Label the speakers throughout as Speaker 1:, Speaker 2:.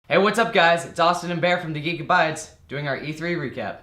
Speaker 1: Hey, what's up guys? It's Austin and Bair from the Geek Abides doing our E3 recap.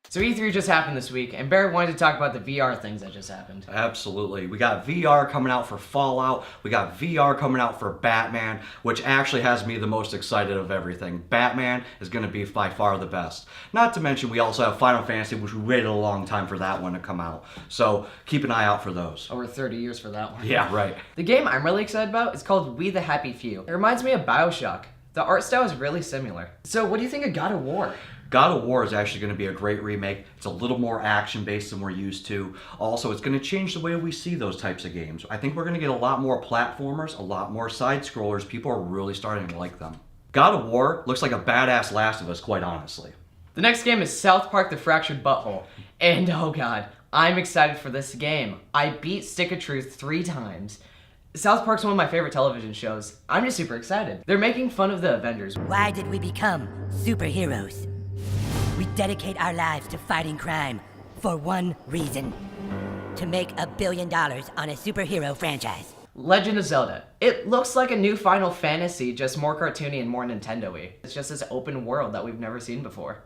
Speaker 1: So E3 just happened this week, and Bair wanted to talk about the VR things that just happened.
Speaker 2: Absolutely. We got VR coming out for Fallout. We got VR coming out for Batman, which actually has me the most excited of everything. Batman is going to be by far the best. Not to mention we also have Final Fantasy, which we waited a long time for that one to come out. So keep an eye out for those.
Speaker 1: Over 30 years for that one.
Speaker 2: Yeah, right.
Speaker 1: The game I'm really excited about is called We the Happy Few. It reminds me of BioShock. The art style is really similar. So what do you think of God of War?
Speaker 2: God of War is actually going to be a great remake. It's a little more action-based than we're used to. Also, it's going to change the way we see those types of games. I think we're going to get a lot more platformers, a lot more side-scrollers. People are really starting to like them. God of War looks like a badass Last of Us, quite honestly.
Speaker 1: The next game is South Park: The Fractured Butthole. And oh god, I'm excited for this game. I beat Stick of Truth 3 times. South Park's one of my favorite television shows. I'm just super excited. They're making fun of the Avengers.
Speaker 3: Why did we become superheroes? We dedicate our lives to fighting crime for one reason: to make $1 billion on a superhero franchise.
Speaker 1: Legend of Zelda. It looks like a new Final Fantasy, just more cartoony and more Nintendo-y. It's just this open world that we've never seen before.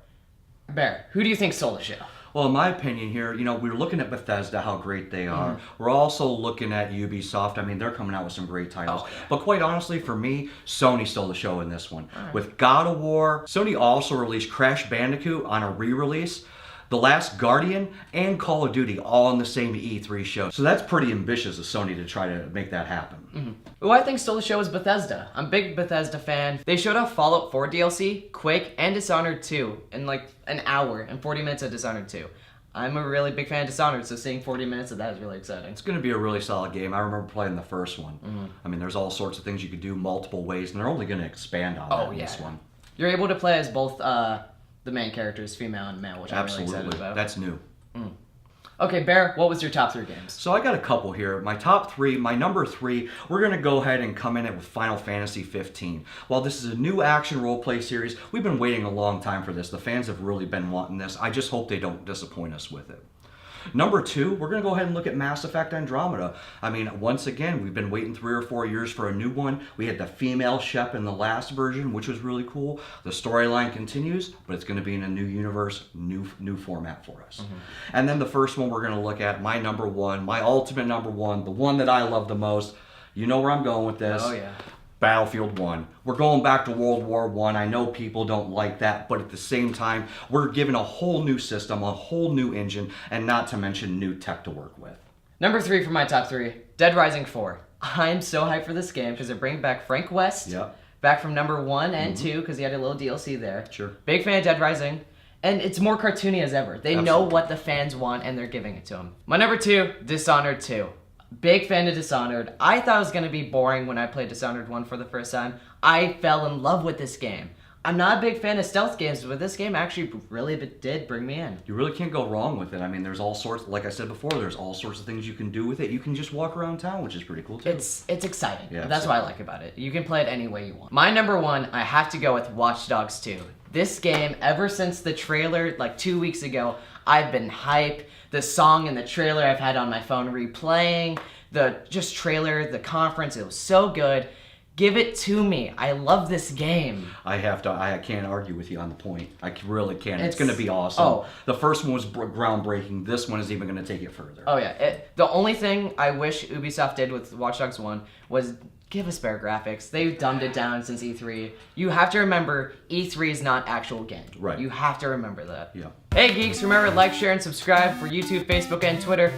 Speaker 1: Bear, who do you think stole the show?
Speaker 2: Well, in my opinion here, we're looking at Bethesda, how great they are. We're also looking at Ubisoft. I mean, they're coming out with some great titles.
Speaker 1: Oh, yeah.
Speaker 2: But quite honestly, for me, Sony stole the show in this one. With God of War, Sony also released Crash Bandicoot on a re-release, The Last Guardian, and Call of Duty all in the same E3 show. So that's pretty ambitious of Sony to try to make that happen.
Speaker 1: Who I think stole the show is Bethesda. I'm a big Bethesda fan. They showed off Fallout 4 DLC, Quake, and Dishonored 2 in like an hour and 40 minutes of Dishonored 2. I'm a really big fan of Dishonored, so seeing 40 minutes of that is really exciting.
Speaker 2: It's going to be a really solid game. I remember playing the first one. I mean, there's all sorts of things you could do multiple ways, and they're only going to expand on that in this one.
Speaker 1: You're able to play as both the main characters, female and male, which I'm really excited
Speaker 2: Absolutely.
Speaker 1: about.
Speaker 2: That's new.
Speaker 1: Okay, Bear, what was your top 3 games?
Speaker 2: So I got a couple here. My top 3, my number 3, we're going to go ahead and come in it with Final Fantasy 15. While this is a new action role-play series, we've been waiting a long time for this. The fans have really been wanting this. I just hope they don't disappoint us with it. Number 2, we're going to go ahead and look at Mass Effect Andromeda. I mean, once again, we've been waiting 3 or 4 years for a new one. We had the female Shep in the last version, which was really cool. The storyline continues, but it's going to be in a new universe, new format for us. And then the first one we're going to look at, my number 1, my ultimate number 1, the one that I love the most. You know where I'm going with this.
Speaker 1: Oh, yeah.
Speaker 2: Battlefield 1. We're going back to World War I. I know people don't like that, but at the same time, we're given a whole new system, a whole new engine, and not to mention new tech to work with.
Speaker 1: Number 3 for my top 3, Dead Rising 4. I'm so hyped for this game because they're bringing back Frank West, back from number 1 and 2 because he had a little DLC there.
Speaker 2: Sure.
Speaker 1: Big fan of Dead Rising. And it's more cartoony as ever. They know what the fans want and they're giving it to them. My number 2, Dishonored 2. Big fan of Dishonored. I thought it was going to be boring when I played Dishonored 1 for the first time. I fell in love with this game. I'm not a big fan of stealth games, but this game actually really did bring me in.
Speaker 2: You really can't go wrong with it. I mean, there's all sorts, like I said before, there's all sorts of things you can do with it. You can just walk around town, which is pretty cool too.
Speaker 1: It's exciting.
Speaker 2: Yeah,
Speaker 1: That's what I like about it. You can play it any way you want. My number 1, I have to go with Watch Dogs 2. This game, ever since the trailer, like 2 weeks ago, I've been hype. The song and the trailer I've had on my phone replaying. The trailer, the conference, it was so good. Give it to me. I love this game.
Speaker 2: I can't argue with you on the point. I really can't. It's going to be awesome. The first one was groundbreaking. This one is even going to take it further.
Speaker 1: Oh yeah. The only thing I wish Ubisoft did with Watch Dogs 1 was give us better graphics. They've dumbed it down since E3. You have to remember, E3 is not actual game.
Speaker 2: Right.
Speaker 1: You have to remember that.
Speaker 2: Yeah.
Speaker 1: Hey geeks, remember to like, share, and subscribe for YouTube, Facebook, and Twitter.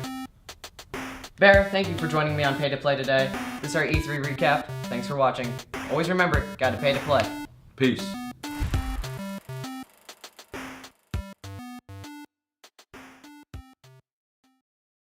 Speaker 1: Bear, thank you for joining me on Pay to Play today. This is our E3 recap. Thanks for watching. Always remember, gotta pay to play.
Speaker 2: Peace.